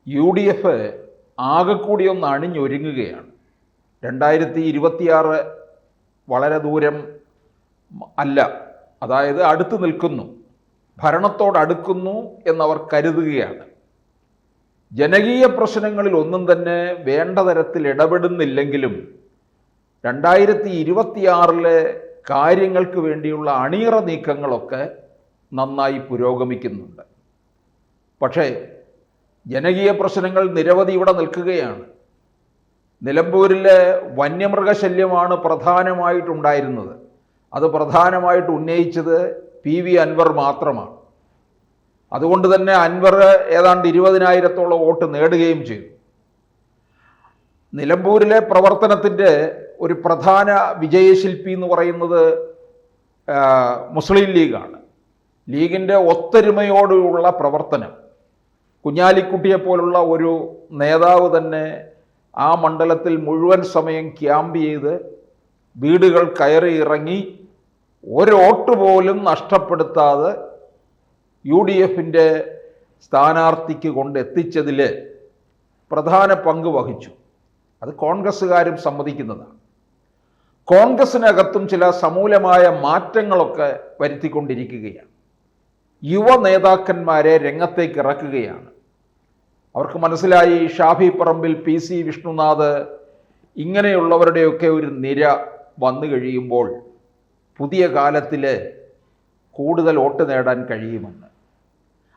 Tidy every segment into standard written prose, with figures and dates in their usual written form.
UDF ആകെക്കൂടി ഒന്ന് അണിഞ്ഞൊരുങ്ങുകയാണ്. 2026 വളരെ ദൂരം അല്ല, അതായത് അടുത്ത് നിൽക്കുന്നു, ഭരണത്തോടടുക്കുന്നു എന്നവർ കരുതുകയാണ്. ജനകീയ പ്രശ്നങ്ങളിൽ ഒന്നും തന്നെ വേണ്ട തരത്തിൽ ഇടപെടുന്നില്ലെങ്കിലും 2026 കാര്യങ്ങൾക്ക് വേണ്ടിയുള്ള അണിയറ നീക്കങ്ങളൊക്കെ നന്നായി പുരോഗമിക്കുന്നുണ്ട്. പക്ഷേ ജനകീയ പ്രശ്നങ്ങൾ നിരവധി ഇവിടെ നിൽക്കുകയാണ്. നിലമ്പൂരിലെ വന്യമൃഗശല്യമാണ് പ്രധാനമായിട്ടുണ്ടായിരുന്നത്. അത് പ്രധാനമായിട്ട് ഉന്നയിച്ചത് PV അൻവർ മാത്രമാണ്. അതുകൊണ്ട് തന്നെ അൻവർ ഏതാണ്ട് 20,000-ഓളം വോട്ട് നേടുകയും ചെയ്തു. നിലമ്പൂരിലെ പ്രവർത്തനത്തിൻ്റെ ഒരു പ്രധാന വിജയശില്പി എന്ന് പറയുന്നത് മുസ്ലിം ലീഗാണ്. ലീഗിൻ്റെ ഒത്തൊരുമയോടുള്ള പ്രവർത്തനം, കുഞ്ഞാലിക്കുട്ടിയെപ്പോലുള്ള ഒരു നേതാവ് തന്നെ ആ മണ്ഡലത്തിൽ മുഴുവൻ സമയം ക്യാമ്പ് ചെയ്ത് വീടുകൾ കയറി ഇറങ്ങി ഒരു വോട്ട് പോലും നഷ്ടപ്പെടുത്താതെ UDFൻ്റെ സ്ഥാനാർത്ഥിക്ക് കൊണ്ടെത്തിച്ചതിൽ പ്രധാന പങ്ക് വഹിച്ചു. അത് കോൺഗ്രസ്സുകാരും സമ്മതിക്കുന്നതാണ്. കോൺഗ്രസ്സിനകത്തും ചില സമൂലമായ മാറ്റങ്ങളൊക്കെ വരുത്തിക്കൊണ്ടിരിക്കുകയാണ്. യുവ നേതാക്കന്മാരെ രംഗത്തേക്ക് ഇറക്കുകയാണ്. അവർക്ക് മനസ്സിലായി ഷാഫി പറമ്പിൽ, PC വിഷ്ണുനാഥ് ഇങ്ങനെയുള്ളവരുടെയൊക്കെ ഒരു നിര വന്നു കഴിയുമ്പോൾ പുതിയ കാലത്തിൽ കൂടുതൽ വോട്ട് നേടാൻ കഴിയുമെന്ന്.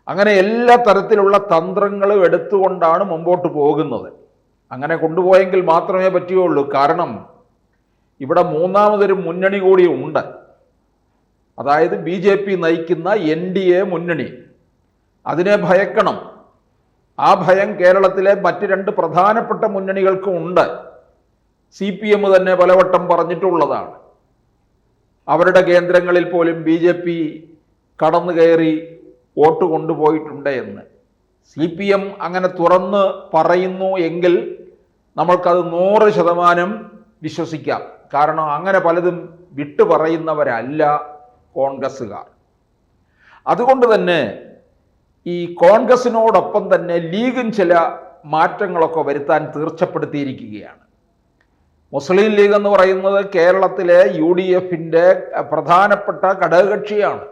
അങ്ങനെ എല്ലാ തരത്തിലുള്ള തന്ത്രങ്ങളും എടുത്തുകൊണ്ടാണ് മുമ്പോട്ട് പോകുന്നത്. അങ്ങനെ കൊണ്ടുപോയെങ്കിൽ മാത്രമേ പറ്റുകയുള്ളൂ. കാരണം ഇവിടെ മൂന്നാമതൊരു മുന്നണി കൂടി ഉണ്ട്. അതായത് BJP നയിക്കുന്ന NDA മുന്നണി. അതിനെ ഭയക്കണം. ആ ഭയം കേരളത്തിലെ മറ്റ് 2 പ്രധാനപ്പെട്ട മുന്നണികൾക്കും ഉണ്ട്. CPM തന്നെ പലവട്ടം പറഞ്ഞിട്ടുള്ളതാണ്. അവരുടെ കേന്ദ്രങ്ങളിൽ പോലും BJP കടന്നു കയറി വോട്ട് കൊണ്ടുപോയിട്ടുണ്ട് എന്ന്. CPM അങ്ങനെ തുറന്ന് പറയുന്നു എങ്കിൽ നമ്മൾക്കത് 100% വിശ്വസിക്കാം. കാരണം അങ്ങനെ പലതും വിട്ടു പറയുന്നവരല്ല കോൺഗ്രസ്സുകാർ. അതുകൊണ്ട് തന്നെ ഈ കോൺഗ്രസിനോടൊപ്പം തന്നെ ലീഗും ചില മാറ്റങ്ങളൊക്കെ വരുത്താൻ തീർച്ചപ്പെടുത്തിയിരിക്കുകയാണ്. മുസ്ലിം ലീഗ് എന്ന് പറയുന്നത് കേരളത്തിലെ UDFൻ്റെ പ്രധാനപ്പെട്ട ഘടകകക്ഷിയാണ്.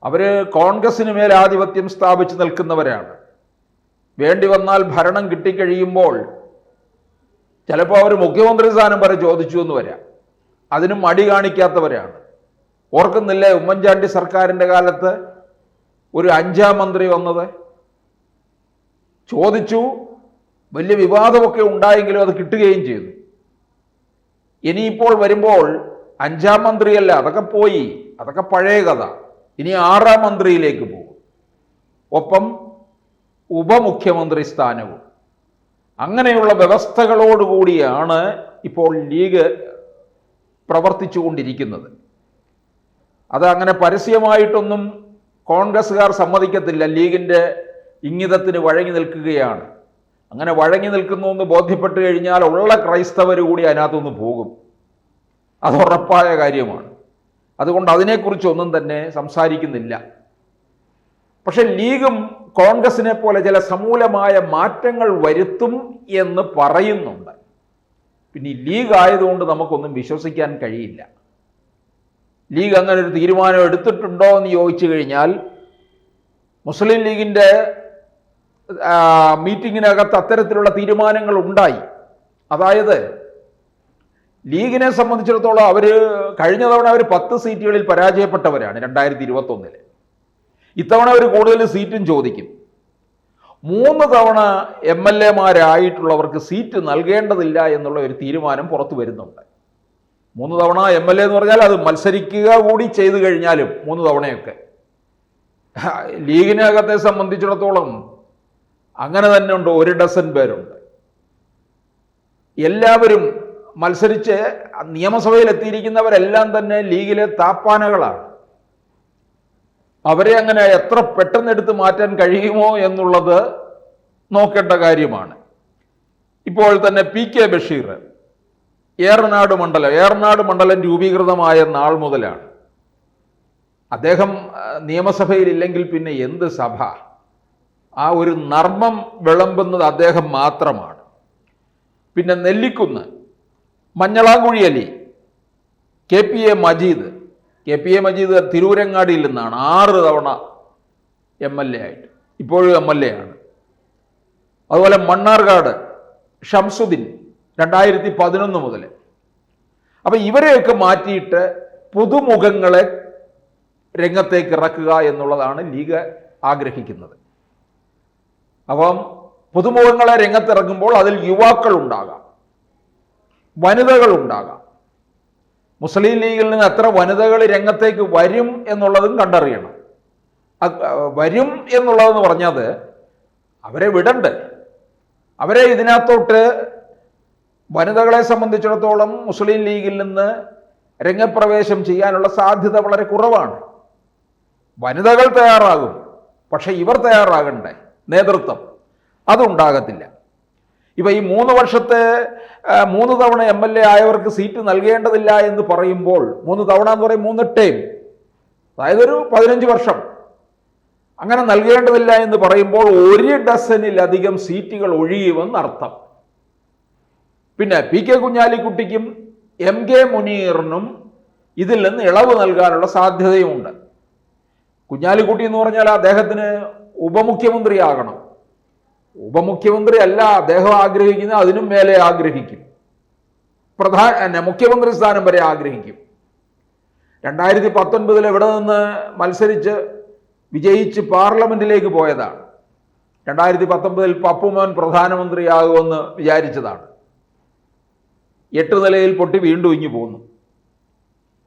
അവർ കോൺഗ്രസിന് മേൽ ആധിപത്യം സ്ഥാപിച്ച് നിൽക്കുന്നവരാണ്. വേണ്ടി വന്നാൽ ഭരണം കിട്ടിക്കഴിയുമ്പോൾ ചിലപ്പോൾ അവർ മുഖ്യമന്ത്രി സ്ഥാനം വരെ ചോദിച്ചു എന്ന് വരാം. അതിനും മടി കാണിക്കാത്തവരാണ്. ഓർക്കുന്നില്ലേ ഉമ്മൻചാണ്ടി സർക്കാരിൻ്റെ കാലത്ത് ഒരു 5ാം മന്ത്രി വന്നത്? ചോദിച്ചു, വലിയ വിവാദമൊക്കെ ഉണ്ടായെങ്കിലും അത് കിട്ടുകയും ചെയ്തു. ഇനിയിപ്പോൾ വരുമ്പോൾ 5ാം മന്ത്രിയല്ല, അതൊക്കെ പോയി, അതൊക്കെ പഴയ കഥ. ഇനി 6ാം മന്ത്രിയിലേക്ക് പോകും, ഒപ്പം ഉപമുഖ്യമന്ത്രി സ്ഥാനവും. അങ്ങനെയുള്ള വ്യവസ്ഥകളോടുകൂടിയാണ് ഇപ്പോൾ ലീഗ് പ്രവർത്തിച്ചു കൊണ്ടിരിക്കുന്നത്. അത് അങ്ങനെ പരസ്യമായിട്ടൊന്നും കോൺഗ്രസ്സുകാർ സമ്മതിക്കത്തില്ല. ലീഗിൻ്റെ ഇംഗിതത്തിന് വഴങ്ങി നിൽക്കുകയാണ്. അങ്ങനെ വഴങ്ങി നിൽക്കുന്നു എന്ന് ബോധ്യപ്പെട്ട് കഴിഞ്ഞാൽ ഉള്ള ക്രൈസ്തവർ കൂടി അതിനകത്തുനിന്ന് പോകും. അത് ഉറപ്പായ കാര്യമാണ്. അതുകൊണ്ട് അതിനെക്കുറിച്ചൊന്നും തന്നെ സംസാരിക്കുന്നില്ല. പക്ഷെ ലീഗും കോൺഗ്രസിനെ പോലെ ചില സമൂലമായ മാറ്റങ്ങൾ വരുത്തും എന്ന് പറയുന്നുണ്ട്. പിന്നെ ഈ ലീഗ് ആയതുകൊണ്ട് നമുക്കൊന്നും വിശ്വസിക്കാൻ കഴിയില്ല. ലീഗ് അങ്ങനെ ഒരു തീരുമാനം എടുത്തിട്ടുണ്ടോ എന്ന് ചോദിച്ചു കഴിഞ്ഞാൽ മുസ്ലിം ലീഗിൻ്റെ മീറ്റിങ്ങിനകത്ത് അത്തരത്തിലുള്ള തീരുമാനങ്ങൾ ഉണ്ടായി. അതായത് ലീഗിനെ സംബന്ധിച്ചിടത്തോളം അവർ കഴിഞ്ഞ തവണ അവർ 10 സീറ്റുകളിൽ പരാജയപ്പെട്ടവരാണ് 2021. ഇത്തവണ അവർ കൂടുതൽ സീറ്റും ചോദിക്കും. 3 തവണ MLA-മാരായിട്ടുള്ളവർക്ക് സീറ്റ് നൽകേണ്ടതില്ല എന്നുള്ള ഒരു തീരുമാനം പുറത്തു വരുന്നുണ്ട്. 3 തവണ MLA എന്ന് പറഞ്ഞാൽ അത് മത്സരിക്കുക കൂടി ചെയ്തു കഴിഞ്ഞാലും 3 തവണയൊക്കെ. ലീഗിനകത്തെ സംബന്ധിച്ചിടത്തോളം അങ്ങനെ തന്നെ ഉണ്ട്. 1 ഡസൻ പേരുണ്ട്. എല്ലാവരും മത്സരിച്ച് നിയമസഭയിൽ എത്തിയിരിക്കുന്നവരെല്ലാം തന്നെ ലീഗിലെ താപ്പാനകളാണ്. അവരെ അങ്ങനെ എത്ര പെട്ടെന്ന് എടുത്ത് മാറ്റാൻ കഴിയുമോ എന്നുള്ളത് നോക്കേണ്ട കാര്യമാണ്. ഇപ്പോൾ തന്നെ PK ബഷീർ ഏറനാട് മണ്ഡലം രൂപീകൃതമായ നാൾ മുതലാണ്. അദ്ദേഹം നിയമസഭയിൽ ഇല്ലെങ്കിൽ പിന്നെ എന്ത് സഭ? ആ ഒരു നർമ്മം വിളമ്പുന്നത് അദ്ദേഹം മാത്രമാണ്. പിന്നെ നെല്ലിക്കുന്ന്, മഞ്ഞളാംകുഴി അലി, KPA മജീദ് തിരൂരങ്ങാടിയിൽ നിന്നാണ് 6 തവണ MLA ആയിട്ട്, ഇപ്പോഴും MLA ആണ്. അതുപോലെ മണ്ണാർക്കാട് ഷംസുദ്ദീൻ 2011 മുതൽ. അപ്പം ഇവരെയൊക്കെ മാറ്റിയിട്ട് പുതുമുഖങ്ങളെ രംഗത്തേക്ക് ഇറക്കുക എന്നുള്ളതാണ് ലീഗ് ആഗ്രഹിക്കുന്നത്. അപ്പം പുതുമുഖങ്ങളെ രംഗത്തിറങ്ങുമ്പോൾ അതിൽ യുവാക്കൾ ഉണ്ടാകാം, വനിതകൾ ഉണ്ടാകാം. മുസ്ലിം ലീഗിൽ നിന്ന് എത്ര വനിതകൾ രംഗത്തേക്ക് വരും എന്നുള്ളതും കണ്ടറിയണം. വരും എന്നുള്ളതെന്ന് പറഞ്ഞത് അവരെ വിടണ്ടേ, അവരെ ഇതിനകത്തോട്ട്. വനിതകളെ സംബന്ധിച്ചിടത്തോളം മുസ്ലിം ലീഗിൽ നിന്ന് രംഗപ്രവേശം ചെയ്യാനുള്ള സാധ്യത വളരെ കുറവാണ്. വനിതകൾ തയ്യാറാകും, പക്ഷെ ഇവർ തയ്യാറാകണ്ടേ, നേതൃത്വം, അതുണ്ടാകത്തില്ല. ഇപ്പം ഈ 3 വർഷത്തെ 3 തവണ MLA ആയവർക്ക് സീറ്റ് നൽകേണ്ടതില്ല എന്ന് പറയുമ്പോൾ, 3 തവണ എന്ന് പറയും 3 ടേം, അതായത് ഒരു 15 വർഷം അങ്ങനെ നൽകേണ്ടതില്ല എന്ന് പറയുമ്പോൾ 1 ഡസനിലധികം സീറ്റുകൾ ഒഴിയുമെന്നർത്ഥം. പിന്നെ PK കുഞ്ഞാലിക്കുട്ടിക്കും MK മുനീറിനും ഇതിൽ നിന്ന് ഇളവ് നൽകാനുള്ള സാധ്യതയുമുണ്ട്. കുഞ്ഞാലിക്കുട്ടി എന്ന് പറഞ്ഞാൽ അദ്ദേഹത്തിന് ഉപമുഖ്യമന്ത്രിയാകണം. ഉപമുഖ്യമന്ത്രി അല്ല അദ്ദേഹം ആഗ്രഹിക്കുന്നത്, അതിനും മേലെ ആഗ്രഹിക്കും, മുഖ്യമന്ത്രി സ്ഥാനം വരെ ആഗ്രഹിക്കും. 2019 എവിടെ നിന്ന് മത്സരിച്ച് വിജയിച്ച് പാർലമെന്റിലേക്ക് പോയതാണ്. 2019 പപ്പുമോൻ പ്രധാനമന്ത്രിയാകുമെന്ന് വിചാരിച്ചതാണ്. 8 നിലയിൽ പൊട്ടി വീണ്ടും ഇങ്ങു പോന്നു.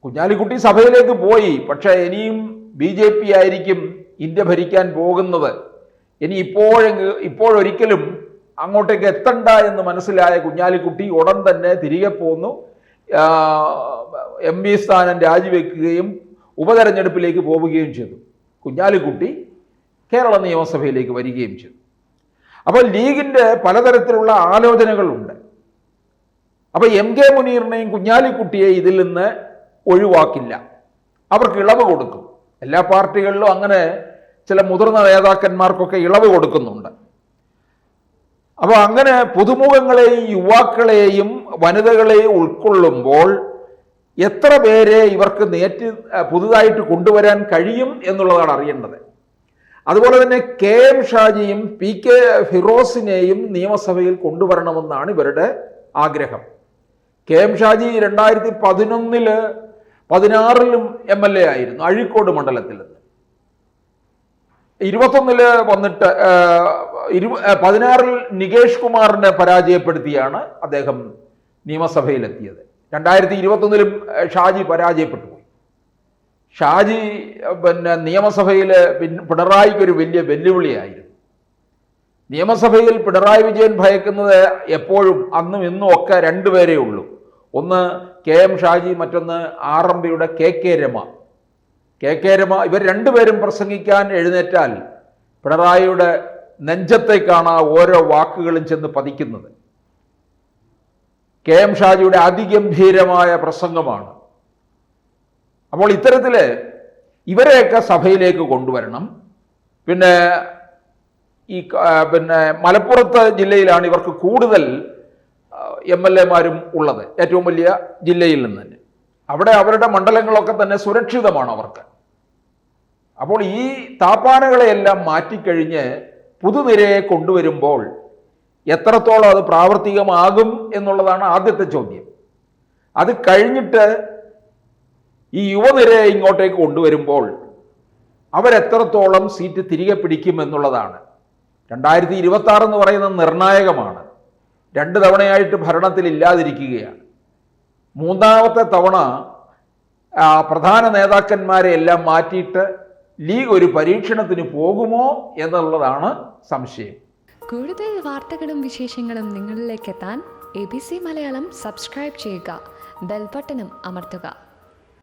കുഞ്ഞാലിക്കുട്ടി സഭയിലേക്ക് പോയി, പക്ഷേ ഇനിയും BJP ആയിരിക്കും ഇന്ത്യ ഭരിക്കാൻ പോകുന്നത്. ഇനി ഇപ്പോഴൊരിക്കലും അങ്ങോട്ടേക്ക് എത്തണ്ട എന്ന് മനസ്സിലായ കുഞ്ഞാലിക്കുട്ടി ഉടൻ തന്നെ തിരികെ പോന്നു. MP സ്ഥാനം രാജിവെക്കുകയും ഉപതെരഞ്ഞെടുപ്പിലേക്ക് പോവുകയും ചെയ്തു. കുഞ്ഞാലിക്കുട്ടി കേരള നിയമസഭയിലേക്ക് വരികയും ചെയ്തു. അപ്പോൾ ലീഗിൻ്റെ പലതരത്തിലുള്ള ആലോചനകളുണ്ട്. അപ്പോൾ MK മുനീറിനെയും കുഞ്ഞാലിക്കുട്ടിയെ ഇതിൽ നിന്ന് ഒഴിവാക്കില്ല, അവർക്ക് ഇളവ് കൊടുക്കും. എല്ലാ പാർട്ടികളിലും അങ്ങനെ ചില മുതിർന്ന നേതാക്കന്മാർക്കൊക്കെ ഇളവ് കൊടുക്കുന്നുണ്ട്. അപ്പോൾ അങ്ങനെ പുതുമുഖങ്ങളെയും യുവാക്കളെയും വനിതകളെയും ഉൾക്കൊള്ളുമ്പോൾ എത്ര പേരെ ഇവർക്ക് പുതുതായിട്ട് കൊണ്ടുവരാൻ കഴിയും എന്നുള്ളതാണ് അറിയേണ്ടത്. അതുപോലെ തന്നെ KM ഷാജിയും PK ഫിറോസിനെയും നിയമസഭയിൽ കൊണ്ടുവരണമെന്നാണ് ഇവരുടെ ആഗ്രഹം. KM ഷാജി 2011 16 MLA ആയിരുന്നു, അഴീക്കോട് മണ്ഡലത്തിൽ നിന്ന്. 21 വന്നിട്ട് 16 നികേഷ് കുമാറിനെ പരാജയപ്പെടുത്തിയാണ് അദ്ദേഹം നിയമസഭയിലെത്തിയത്. 2021 ഷാജി പരാജയപ്പെട്ടു പോയി. ഷാജി നിയമസഭയിൽ പിണറായിക്കൊരു വലിയ വെല്ലുവിളിയായിരുന്നു. നിയമസഭയിൽ പിണറായി വിജയൻ ഭയക്കുന്നത് എപ്പോഴും അന്നും ഇന്നും ഒക്കെ 2 പേരേ ഉള്ളൂ. ഒന്ന് KM ഷാജി, മറ്റൊന്ന് RMPയുടെ KK രമ. ഇവർ 2 പേരും പ്രസംഗിക്കാൻ എഴുന്നേറ്റാൽ പിണറായിയുടെ നെഞ്ചത്തേക്കാണ് ഓരോ വാക്കുകളും ചെന്ന് പതിക്കുന്നത്. KM ഷാജിയുടെ അതിഗംഭീരമായ പ്രസംഗമാണ്. അപ്പോൾ ഇത്തരത്തിൽ ഇവരെയൊക്കെ സഭയിലേക്ക് കൊണ്ടുവരണം. പിന്നെ മലപ്പുറത്ത് ജില്ലയിലാണ് ഇവർക്ക് കൂടുതൽ MLA മാരും ഉള്ളത്, ഏറ്റവും വലിയ ജില്ലയിൽ നിന്ന് തന്നെ. അവിടെ അവരുടെ മണ്ഡലങ്ങളൊക്കെ തന്നെ സുരക്ഷിതമാണ് അവർക്ക്. അപ്പോൾ ഈ താപ്പാനകളെയെല്ലാം മാറ്റിക്കഴിഞ്ഞ് പുതുനിരയെ കൊണ്ടുവരുമ്പോൾ എത്രത്തോളം അത് പ്രാവർത്തികമാകും എന്നുള്ളതാണ് ആദ്യത്തെ ചോദ്യം. അത് കഴിഞ്ഞിട്ട് ഈ യുവനിരയെ ഇങ്ങോട്ടേക്ക് കൊണ്ടുവരുമ്പോൾ അവരെത്രത്തോളം സീറ്റ് തിരികെ പിടിക്കും എന്നുള്ളതാണ്. 2026 എന്ന് പറയുന്നത് നിർണായകമാണ്. 2 തവണയായിട്ട് ഭരണത്തിൽ ഇല്ലാതിരിക്കുകയാണ്. 3ാമത്തെ തവണ പ്രധാന നേതാക്കന്മാരെ എല്ലാം മാറ്റിയിട്ട് ലീഗ് ഒരു പരീക്ഷണത്തിന് പോകുമോ എന്നുള്ളതാണ് സംശയം. കൂടുതൽ വാർത്തകളും വിശേഷങ്ങളും നിങ്ങളിലേക്ക് എത്താൻ ABC മലയാളം സബ്സ്ക്രൈബ് ചെയ്യുക, ബെൽ ബട്ടണും അമർത്തുക.